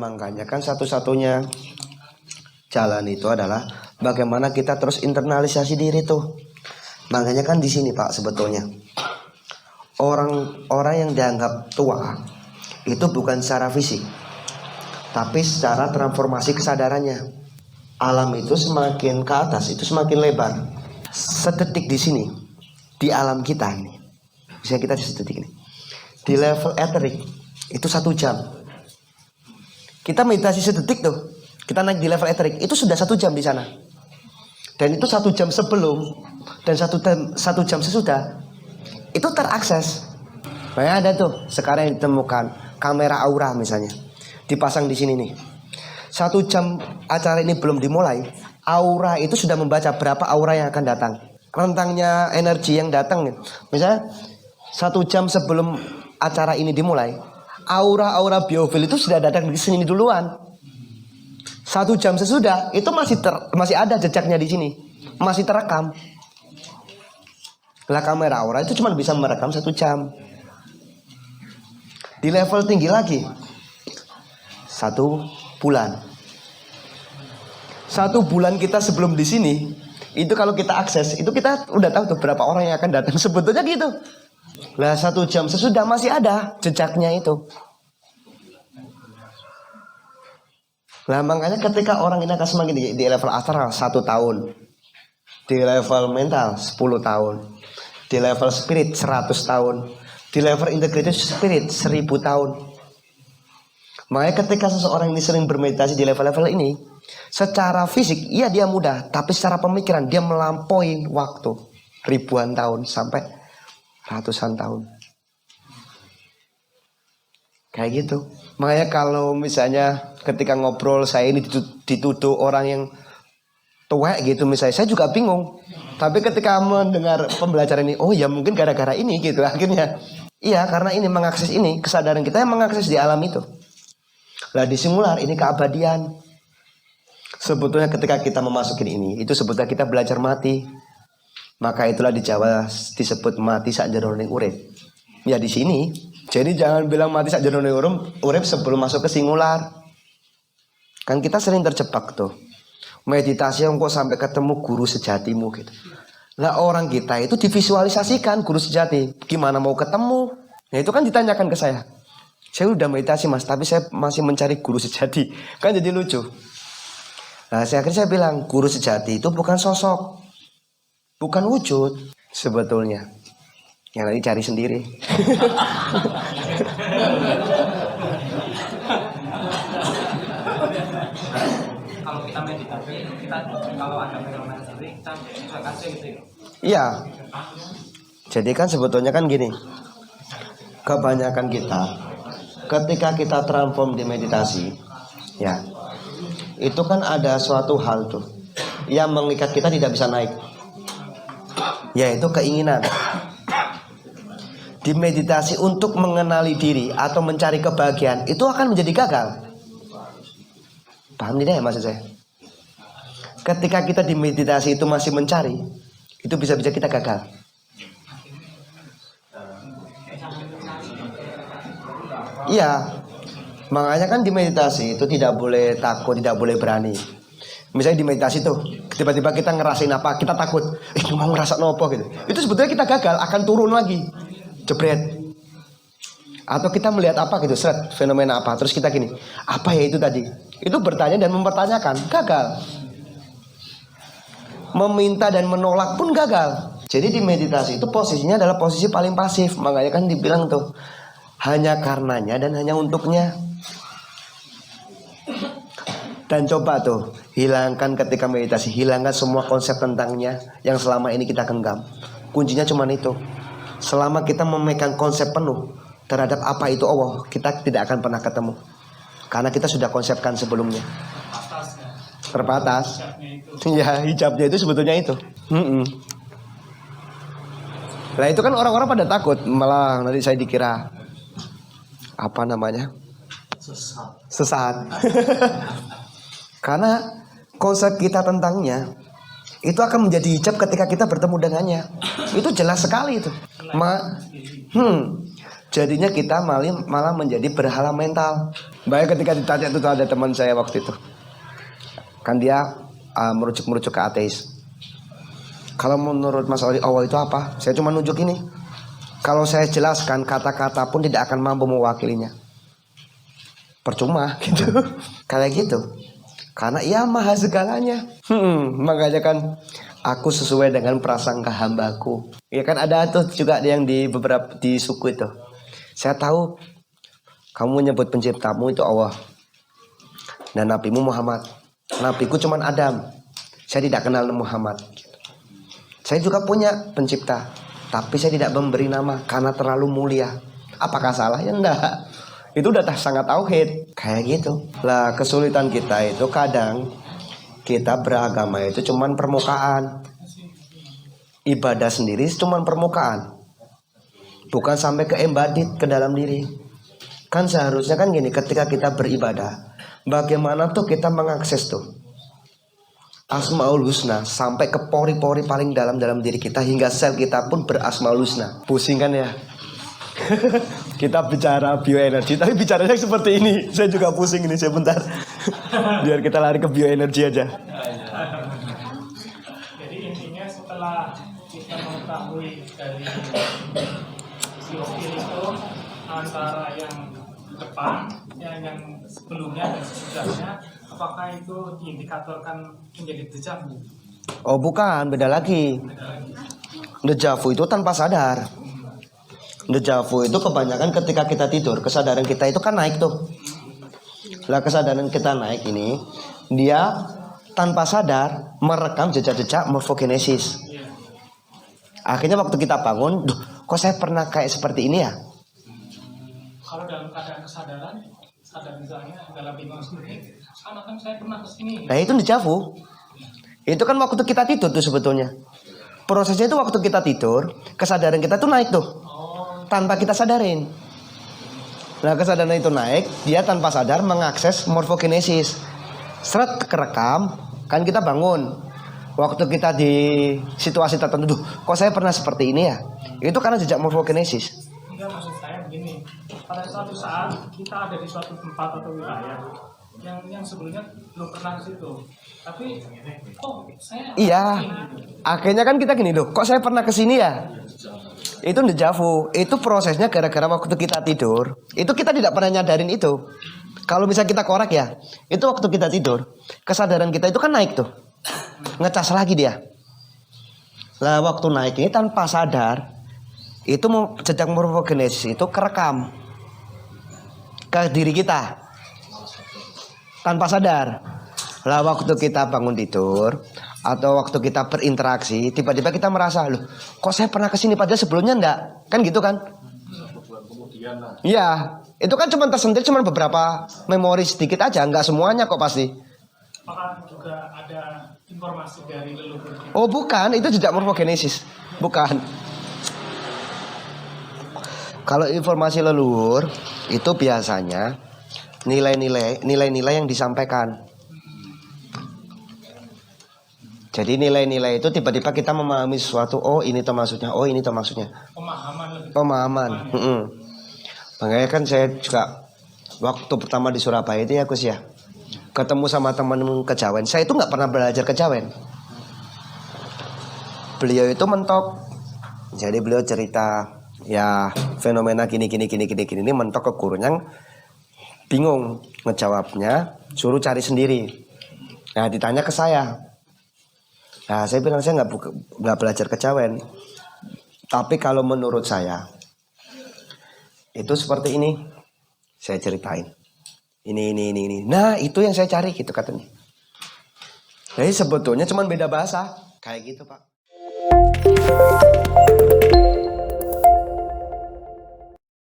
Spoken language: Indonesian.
makanya kan satu-satunya jalan itu adalah bagaimana kita terus internalisasi diri tuh. Makanya kan di sini Pak, sebetulnya orang-orang yang dianggap tua itu bukan secara fisik, tapi secara transformasi kesadarannya. Alam itu semakin ke atas itu semakin lebar. Sedetik di sini, di alam kita ini, misalnya kita di sedetik ini, di level eterik itu 1 jam. Kita meditasi sedetik tuh, kita naik di level eterik itu sudah 1 jam di sana. Dan itu 1 jam sebelum dan 1 jam sesudah itu terakses. Makanya ada tuh sekarang yang ditemukan kamera aura misalnya, dipasang di sini nih. 1 jam acara ini belum dimulai, aura itu sudah membaca berapa aura yang akan datang, rentangnya energi yang datang. Misalnya 1 jam sebelum acara ini dimulai, aura-aura biofil itu sudah datang di sini duluan. 1 jam sesudah itu masih ada jejaknya di sini, masih terekam. Lah kamera aura itu cuma bisa merekam 1 jam. Di level tinggi lagi 1 bulan. 1 bulan kita sebelum di sini itu kalau kita akses itu kita udah tahu tuh berapa orang yang akan datang, sebetulnya gitu. Lah 1 jam sesudah masih ada jejaknya itu. Nah makanya ketika orang ini akan semakin di level astral 1 tahun, di level mental 10 tahun, di level spirit 100 tahun, di level integrated spirit 1000 tahun. Makanya ketika seseorang ini sering bermeditasi di level-level ini, secara fisik iya dia mudah, tapi secara pemikiran dia melampaui waktu ribuan tahun sampai ratusan tahun. Kayak gitu. Makanya kalau misalnya ketika ngobrol saya ini dituduh orang yang tua gitu misalnya, saya juga bingung. Tapi ketika mendengar pembelajaran ini, oh ya mungkin gara-gara ini gitu akhirnya. Iya, karena ini mengakses ini, kesadaran kita yang mengakses di alam itu. Lah di singular ini keabadian. Sebetulnya ketika kita memasukin ini, itu sebetulnya kita belajar mati. Maka itulah di Jawa disebut mati sakjroning urip. Ya di sini. Jadi jangan bilang mati sakjroning urip sebelum masuk ke singular. Kan kita sering terjebak tuh. Meditasi yang kok sampai ketemu guru sejatimu gitu. Lah orang kita itu divisualisasikan guru sejati. Gimana mau ketemu? Nah itu kan ditanyakan ke saya. Saya udah meditasi mas, tapi saya masih mencari guru sejati. Kan jadi lucu. Nah akhirnya saya bilang guru sejati itu bukan sosok, bukan wujud sebetulnya. Yang nanti cari sendiri. Kalau kita meditasi, kalau ada fenomena sendiri, kita kasih gitu. Iya. Jadi kan sebetulnya kan gini. Kebanyakan kita ketika kita transform di meditasi, ya. Itu kan ada suatu hal tuh yang mengikat kita tidak bisa naik. Yaitu keinginan. Di meditasi untuk mengenali diri atau mencari kebahagiaan itu akan menjadi gagal. Paham tidak ya maksud saya? Ketika kita di meditasi itu masih mencari, itu bisa-bisa kita gagal. Iya. Makanya kan di meditasi itu tidak boleh takut, tidak boleh berani. Misalnya di meditasi tuh tiba-tiba kita ngerasain apa, kita takut, mau ngerasa nopo gitu. Itu sebetulnya kita gagal, akan turun lagi. Jebret. Atau kita melihat apa gitu, seret, fenomena apa, terus kita gini, apa ya itu tadi? Itu bertanya dan mempertanyakan, gagal. Meminta dan menolak pun gagal. Jadi di meditasi itu posisinya adalah posisi paling pasif. Makanya kan dibilang tuh hanya karenanya dan hanya untuknya. Dan coba tuh hilangkan ketika meditasi, hilangkan semua konsep tentangnya yang selama ini kita genggam. Kuncinya cuma itu. Selama kita memegang konsep penuh terhadap apa itu Allah, kita tidak akan pernah ketemu. Karena kita sudah konsepkan sebelumnya. Terbatas. Ya hijabnya itu sebetulnya itu. Nah itu kan orang-orang pada takut, malah nanti saya dikira apa namanya? Sesat. Karena konsep kita tentangnya itu akan menjadi hijab ketika kita bertemu dengannya. Itu jelas sekali itu. Jadinya kita malah menjadi berhala mental. Baik ketika ditanya itu ada teman saya waktu itu, kan dia merujuk ke ateis. Kalau menurut Mas Ori, Allah itu apa? Saya cuma nunjuk ini. Kalau saya jelaskan kata-kata pun tidak akan mampu mewakilinya. Percuma gitu. Kayak gitu. Karena ia maha segalanya. Makanya kan aku sesuai dengan prasangka hambaku. Ya kan ada tuh juga yang di beberapa di suku itu. Saya tahu kamu menyebut penciptamu itu Allah. Dan nabimu Muhammad. Nabiku cuman Adam. Saya tidak kenal Muhammad. Saya juga punya pencipta. Tapi saya tidak memberi nama karena terlalu mulia. Apakah salah? Ya enggak. Itu udah sangat tauhid. Kayak gitu. Lah kesulitan kita itu kadang kita beragama itu cuman permukaan. Ibadah sendiri cuman permukaan. Bukan sampai ke embadit ke dalam diri. Kan seharusnya kan gini, ketika kita beribadah, bagaimana tuh kita mengakses tuh Asmaul Husna sampai ke pori-pori paling dalam diri kita, hingga sel kita pun berasmaul husna. Pusing kan ya? Kita bicara bioenergi, tapi bicaranya seperti ini. Saya juga pusing ini sebentar. Biar kita lari ke bioenergi aja. Jadi intinya setelah kita mengetahui dari ciri-ciri itu antara yang depan, yang sebelumnya dan sesudahnya, apakah itu diindikatorkan menjadi dejavu? Oh bukan, beda lagi. Dejavu itu tanpa sadar. Dejavu itu kebanyakan ketika kita tidur, kesadaran kita itu kan naik tuh. Lah kesadaran kita naik ini, dia tanpa sadar merekam jejak-jejak morfogenesis. Akhirnya waktu kita bangun, duh, kok saya pernah kayak seperti ini ya? Kalau dalam keadaan kesadaran, sadar misalnya dalam bingung sendiri, sama kan saya pernah kesini. Nah itu dejavu. Itu kan waktu kita tidur tuh sebetulnya. Prosesnya itu waktu kita tidur, kesadaran kita tuh naik tuh. Tanpa kita sadarin. Nah kesadaran itu naik, dia tanpa sadar mengakses morfogenesis. Seret kerekam, kan kita bangun. Waktu kita di situasi tertentu, kok saya pernah seperti ini ya? Itu karena jejak morfogenesis. Enggak, maksud saya begini, pada suatu saat kita ada di suatu tempat atau wilayah yang sebelumnya belum pernah ke situ, tapi kok saya iya, akhirnya kan kita gini loh, kok saya pernah kesini ya? Itu dejavu. Itu prosesnya gara-gara waktu kita tidur, itu kita tidak pernah nyadarin itu. Kalau misalnya kita korek ya, itu waktu kita tidur, kesadaran kita itu kan naik tuh, ngecas lagi dia. Lah waktu naik ini tanpa sadar, itu jejak morfogenesis itu kerekam ke diri kita tanpa sadar. Lah waktu kita bangun tidur atau waktu kita berinteraksi, tiba-tiba kita merasa, loh kok saya pernah kesini padahal sebelumnya enggak. Kan gitu kan? Iya, itu kan cuma tersentil cuma beberapa memori sedikit aja, enggak semuanya kok pasti. apakah juga ada informasi dari leluhur? Oh bukan, itu jejak morfogenesis. Bukan. Kalau informasi leluhur itu biasanya nilai-nilai yang disampaikan. Jadi nilai-nilai itu tiba-tiba kita memahami sesuatu. Oh ini tuh maksudnya. Oh ini tuh maksudnya. Pemahaman lebih. Pemahaman. Makanya kan saya juga waktu pertama di Surabaya itu ya Gus ya, ketemu sama teman kejawen. Saya itu nggak pernah belajar kejawen. Beliau itu mentok. Jadi beliau cerita ya fenomena gini ini mentok ke gurunya, bingung ngejawabnya, suruh cari sendiri. Nah ditanya ke saya. Nah saya bilang saya nggak belajar kejawen. Tapi kalau menurut saya itu seperti ini. Saya ceritain. Ini. Nah itu yang saya cari gitu katanya. Jadi sebetulnya cuma beda bahasa. Kayak gitu Pak.